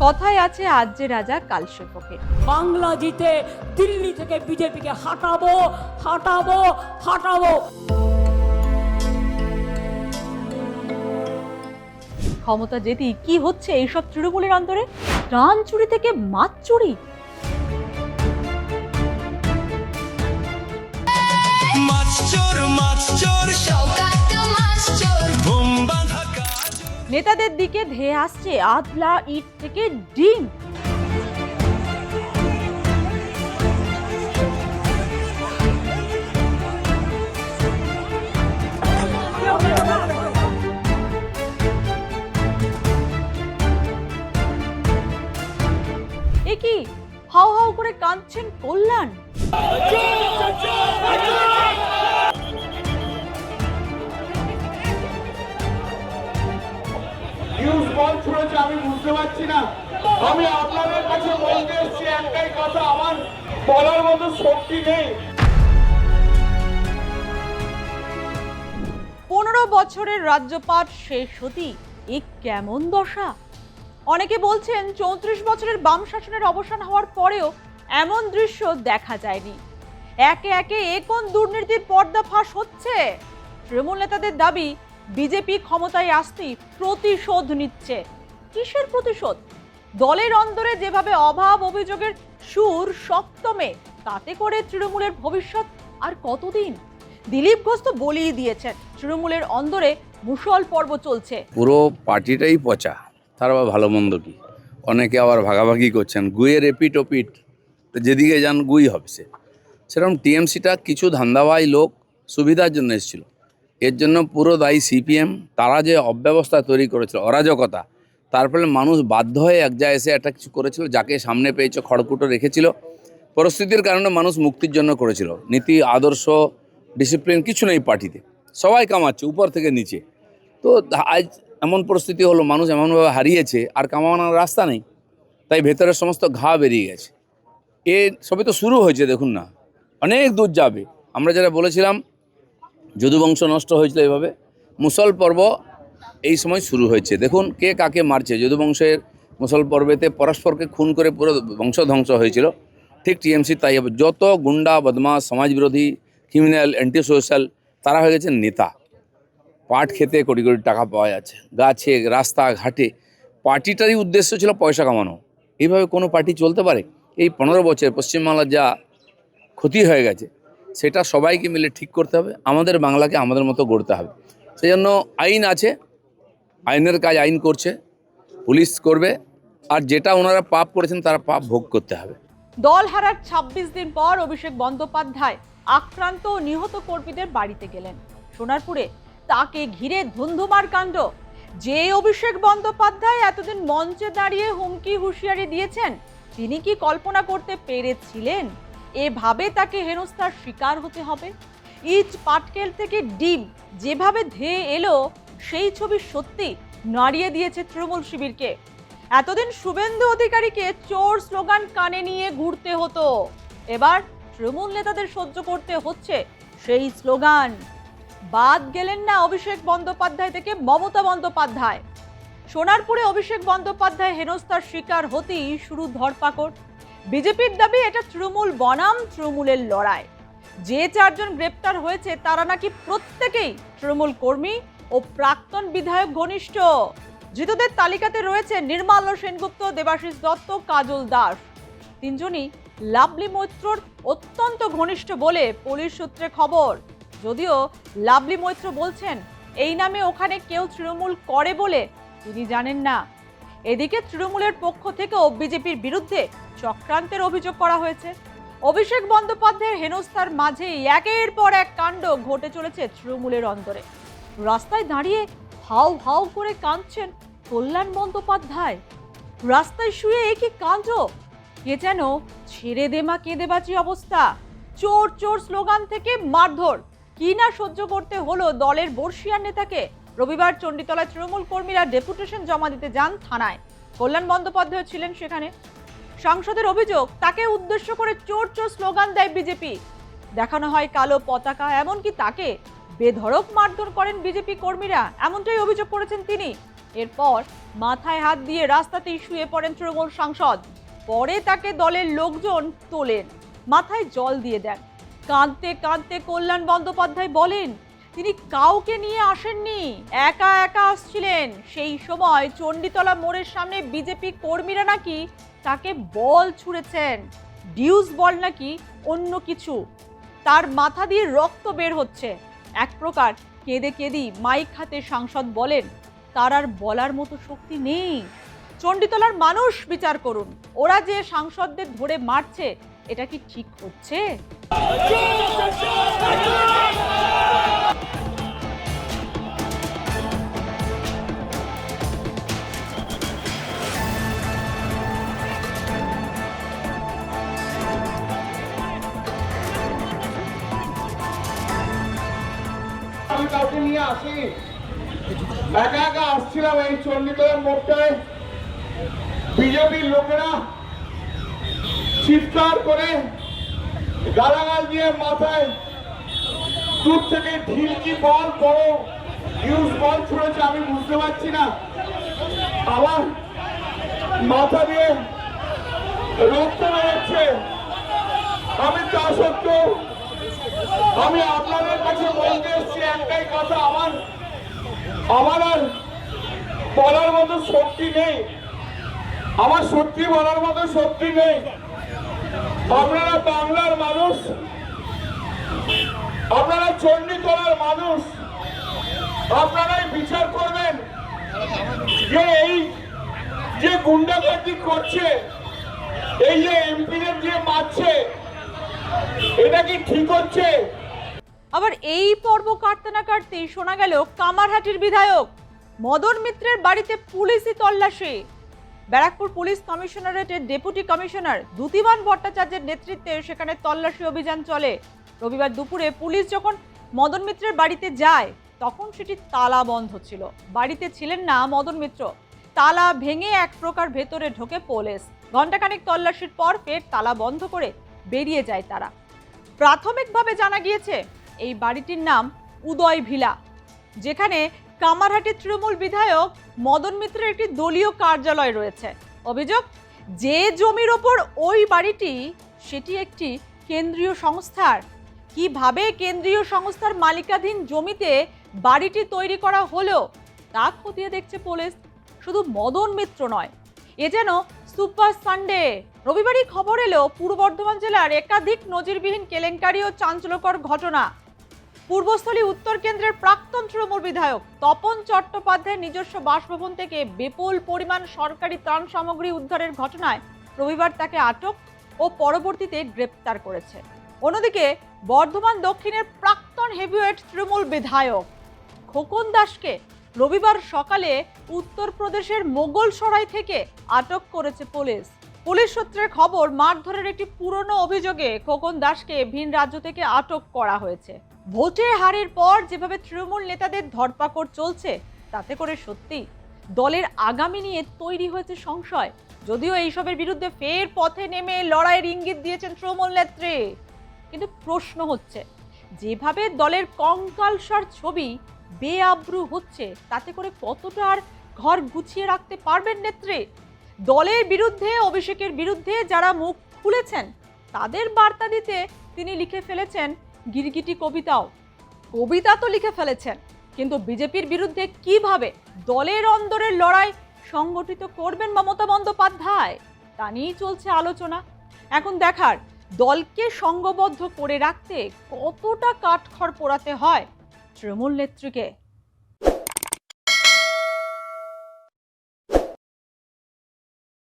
কথায় আছে আজ যে রাজা কাল সে ফকির। বাংলা জিতে দিল্লি থেকে বিজেপিকে হাঁটাবো হাঁটাবো হাঁটাবো। ক্ষমতা যেতেই কি হচ্ছে এইসব তৃণমূলের অন্তরে? ত্রাণ চুরি থেকে মাছ চুরি। নেতাদের দিকে ধেয়ে আসছে আদলা ইট থেকে ডিম। এ কি হাউ হাউ করে কাঁদছেন কল্যাণ? নিউজ বল ছুড়েছে, আমি বুঝতে পারছি না। আমি আপনাদের কাছে বলতে এসেছি একটাই কথা, আমার বলার মতো শক্তি নেই। 15 বছরের রাজ্যপাট শেষ হতেই এ কেমন দশা? অনেকে বলছেন 34 বছরের বাম শাসনের অবসান হওয়ার পরেও এমন দৃশ্য দেখা যায়নি। একে একে কোন দুর্নীতির পর্দা ফাঁস হচ্ছে? তৃণমূল নেতাদের দাবি বিজেপি ক্ষমতায় আসতেই প্রতিশোধ নিচ্ছে। কিসের প্রতিশোধ? দলের অন্দরে যেভাবে অভাব অভিযোগের সুর সপ্তমে, তাতে করে তৃণমূলের ভবিষ্যৎ আর কতদিন? দিলীপ ঘোষ তো বলেই দিয়েছেন তৃণমূলের অন্দরে মুষল পর্ব চলছে। পুরো পার্টিটাই পচা, তার আবার ভালো মন্দ কি? অনেকে আবার ভাগাভাগি করছেন, গুইয়ের এপিট ওপিট, যেদিকে যান গুই হবে। সেরকম টিএমসিটা কিছু ধান্দাবাজ লোক সুবিধার জন্য এসেছিল, এর জন্য পুরো দায়ী সিপিএম। তারা যে অব্যবস্থা তৈরি করেছিল, অরাজকতা, তার ফলে মানুষ বাধ্য হয়ে এক জায়গায় এসে একটা কিছু করেছিল, যাকে সামনে পেয়েছে খড়কুটো রেখেছিল। পরিস্থিতির কারণে মানুষ মুক্তির জন্য করেছিল। নীতি আদর্শ ডিসিপ্লিন কিছু নেই পার্টিতে, সবাই কামাচ্ছে উপর থেকে নিচে। তো আজ এমন পরিস্থিতি হলো, মানুষ এমনভাবে হারিয়েছে আর কামানোর রাস্তা নেই, তাই ভেতরের সমস্ত ঘা বেরিয়ে গেছে। এ সবই তো শুরু হয়েছে, দেখুন না, অনেক দূর যাবে। আমরা যারা বলেছিলাম যদুবংশ নষ্ট হয়েছিল, এইভাবে মুসল পর্ব এই সময় শুরু হয়েছে। দেখুন কে কাকে মারছে। যদুবংশের মুসল পর্বেতে পরস্পরকে খুন করে পুরো বংশ ধ্বংস হয়েছিল, ঠিক টিএমসি তাই হবে। যত গুন্ডা বদমাশ সমাজবিরোধী ক্রিমিনাল অ্যান্টি সোশ্যাল, তারা হয়ে গেছে নেতা। পাট খেতে কোটি কোটি টাকা পাওয়া যাচ্ছে, গাছে রাস্তাঘাটে। পার্টিটারই উদ্দেশ্য ছিল পয়সা কামানো। এইভাবে কোনো পার্টি চলতে পারে? এই 15 বছর পশ্চিমবাংলার যা ক্ষতি হয়ে গেছে, সেটা সবাইকে মিলে ঠিক করতে হবে। আমাদের বাংলাকে আমাদের মতো গড়তে হবে। সেই জন্য আইন আছে, আইনের কাজ আইন করছে, পুলিশ করবে, আর যেটা ওনারা পাপ করেছেন তারা পাপ ভোগ করতে হবে। দল হারার 26 দিন পর অভিষেক বন্দ্যোপাধ্যায় আক্রান্ত ও নিহত কর্মীদের বাড়িতে গেলেন। সোনারপুরে তাকে ঘিরে ধুন্ধুমার কাণ্ড। যে অভিষেক বন্দ্যোপাধ্যায় এতদিন মঞ্চে দাঁড়িয়ে হুমকি হুঁশিয়ারি দিয়েছেন, তিনি কি কল্পনা করতে পেরেছিলেন এভাবে তাকে হেনস্থার শিকার হতে হবে? ইট পাটকেল থেকে ডিম যেভাবে ধেয়ে এলো, সেই ছবি সত্যি নাড়িয়ে দিয়েছে তৃণমূল শিবিরকে। এতদিন শুভেন্দু অধিকারীকে চোর স্লোগান কানে নিয়ে ঘুরতে হতো, এবার তৃণমূল নেতাদের সহ্য করতে হচ্ছে সেই স্লোগান। বাদ গেলেন না অভিষেক বন্দ্যোপাধ্যায় থেকে মমতা বন্দ্যোপাধ্যায়। সোনারপুরে অভিষেক বন্দ্যোপাধ্যায় হেনস্থার শিকার হতেই শুরু ধরপাকড়। বিজেপির দাবি এটা তৃণমূল বনাম তৃণমূলের লড়াই। যে 4 জন গ্রেপ্তার হয়েছে তারা নাকি প্রত্যেকেই তৃণমূল কর্মী ও প্রাক্তন বিধায়ক ঘনিষ্ঠ। ধৃতদের তালিকাতে রয়েছে নির্মাল্য সেনগুপ্ত, দেবাশিস দত্ত, কাজল দাস। 3 জনই লাভলি মৈত্রর অত্যন্ত ঘনিষ্ঠ বলে পুলিশ সূত্রে খবর। যদিও লাভলি মৈত্র বলছেন এই নামে ওখানে কেউ তৃণমূল করে বলে তিনি জানেন না। এদিকে তৃণমূলের পক্ষ থেকেও বিজেপির বিরুদ্ধে চক্রান্তের অভিযোগ করা হয়েছে। অভিষেক বন্দ্যোপাধ্যায়ের হেনস্থার মাঝেই একের পর এক কাণ্ড ঘটে চলেছে তৃণমূলের অন্দরে। রাস্তায় দাঁড়িয়ে হাউ হাউ করে কাঁদছেন কল্যাণ বন্দ্যোপাধ্যায়। রাস্তায় শুয়ে একই কাণ্ড, কে যেন ছেড়ে দে মা কেঁদে বাঁচি অবস্থা। চোর চোর স্লোগান থেকে মারধর, কি না সহ্য করতে হলো দলের বর্ষিয়ান নেতাকে। রবিবার চণ্ডীতলায় তৃণমূল কর্মীরা ডেপুটেশন জমা দিতে যান থানায়। কল্যাণ বন্দ্যোপাধ্যায় ছিলেন সেখানে। সাংসদের অভিযোগ, তাকে উদ্দেশ্য করে চোর চোর স্লোগান দেয় বিজেপি, দেখানো হয় কালো পতাকা, এমনকি তাকে বেধড়ক মারধর করেন বিজেপি কর্মীরা, এমনটাই অভিযোগ করেছেন তিনি। এরপর মাথায় হাত দিয়ে রাস্তাতেই শুয়ে পড়েন তৃণমূল সাংসদ। পরে তাকে দলের লোকজন তোলেন, মাথায় জল দিয়ে দেন। কাঁদতে কাঁদতে কল্যাণ বন্দ্যোপাধ্যায় বলেন, তিনি কাউকে নিয়ে আসেননি, একা একা আসছিলেন। সেই সময় চণ্ডীতলা মোড়ের সামনে বিজেপি কর্মীরা নাকি তাকে বল ছুঁড়েছেন, ডিউস বল নাকি অন্য কিছু। তার মাথা দিয়ে রক্ত বের হচ্ছে। এক প্রকার কেঁদে কেঁদেই মাইক হাতে সাংসদ বলেন, তার আর বলার মতো শক্তি নেই। চণ্ডীতলার মানুষ বিচার করুন, ওরা যে সাংসদদের ধরে মারছে এটা কি ঠিক হচ্ছে? আমি কাউকে নিয়ে আসি, একা একা আসছিলাম এই চণ্ডীতলার মোড়টায়। বিজেপির লোকেরা চিৎকার করে গালাগাল দিয়ে মাথায় দূর থেকে ঢিলকি বল, বড় ইউজ বল ছুঁড়েছে। আমি বুঝতে পারছি না, আমার মাথা দিয়ে রক্ত বেরোচ্ছে। আমি তা সত্ত্বেও আমি আপনাদের কাছে বলতে এসেছি একটাই কথা, আমার আর বলার মতো শক্তি নেই। আমার সত্যি বলার মতো শক্তি নেই। আপনারা বাংলার মানুষ, আপনারা চণ্ডীতলার মানুষ, আপনারাই বিচার করবেন যে এই যে গুন্ডাগর্দি করছে, এই যে এমপিদের দিয়ে মারছে, এটা কি ঠিক হচ্ছে? আবার এই পর্ব কাটতে না কাটতেই শোনা গেল কামারহাটির বিধায়ক মদন মিত্রের বাড়িতে পুলিশি তল্লাশি। ব্যারাকপুর পুলিশ কমিশনারেটের ডেপুটি কমিশনার দ্যুতিমান ভট্টাচার্যের নেতৃত্বে সেখানে তল্লাশি অভিযান চলে। রবিবার দুপুরে পুলিশ যখন মদন মিত্রের বাড়িতে যায় তখন সেটি তালা বন্ধ ছিল। বাড়িতে ছিলেন না মদন মিত্র। তালা ভেঙে এক প্রকার ভেতরে ঢোকে পুলিশ। ঘণ্টাখানেক তল্লাশির পর ফের তালা বন্ধ করে বেরিয়ে যায় তারা। প্রাথমিকভাবে জানা গিয়েছে এই বাড়িটির নাম উদয় ভিলা, যেখানে কামারহাটির তৃণমূল বিধায়ক মদন মিত্রের একটি দলীয় কার্যালয় রয়েছে। অভিযোগ, যে জমির ওপর ওই বাড়িটি সেটি একটি কেন্দ্রীয় সংস্থার। কিভাবে কেন্দ্রীয় সংস্থার মালিকাধীন জমিতে বাড়িটি তৈরি করা হলো তা খতিয়ে দেখছে পুলিশ। শুধু মদন মিত্র নয়, এ যেন সুপার সানডে। রবিবারই খবর এলো পূর্ব বর্ধমান জেলার একাধিক নজিরবিহীন কেলেঙ্কারি ও চাঞ্চল্যকর ঘটনা। পূর্বস্থলী উত্তর কেন্দ্রের প্রাক্তন তৃণমূল বিধায়ক তপন চট্টোপাধ্যায়ের নিজস্ব বাসভবন থেকে বিপুল পরিমাণ সরকারি ত্রাণ সামগ্রী উদ্ধারের ঘটনায় রবিবার তাকে আটক ও পরবর্তীতে গ্রেপ্তার করেছে। অন্যদিকে বর্ধমান দক্ষিণের প্রাক্তন হেভিওয়েট তৃণমূল বিধায়ক খোকন দাসকে রবিবার সকালে উত্তরপ্রদেশের মোগলসরাই থেকে আটক করেছে পুলিশ। পুলিশ সূত্রের খবর, মারধরের একটি পুরনো অভিযোগে খোকন দাসকে ভিন রাজ্য থেকে আটক করা হয়েছে। ভোটে হারের পর যেভাবে তৃণমূল নেতাদের ধরপাকড় চলছে তাতে করে সত্যি দলের আগামী নিয়ে তৈরি হয়েছে সংশয়। যদিও এইসবের বিরুদ্ধে ফের পথে নেমে লড়াইয়ের ইঙ্গিত দিয়েছেন তৃণমূল নেত্রী, কিন্তু প্রশ্ন হচ্ছে যেভাবে দলের কঙ্কালসার ছবি বেআব্রু হচ্ছে তাতে করে কতটা আর ঘর গুছিয়ে রাখতে পারবেন নেত্রী? দলের বিরুদ্ধে, অভিষেকের বিরুদ্ধে যারা মুখ খুলেছেন তাদের বার্তা দিতে তিনি লিখে ফেলেছেন গিরগিটি কবিতা তো লিখে ফেলেছেন, কিন্তু বিজেপির বিরুদ্ধে কিভাবে দলের অন্দরের লড়াই সংগঠিত করবেন মমতা বন্দ্যোপাধ্যায় তা নিয়েই চলছে আলোচনা। এখন দেখার দলকে সংঘবদ্ধ করে রাখতে কতটা কাঠখড় পোড়াতে হয় তৃণমূল নেত্রীকে।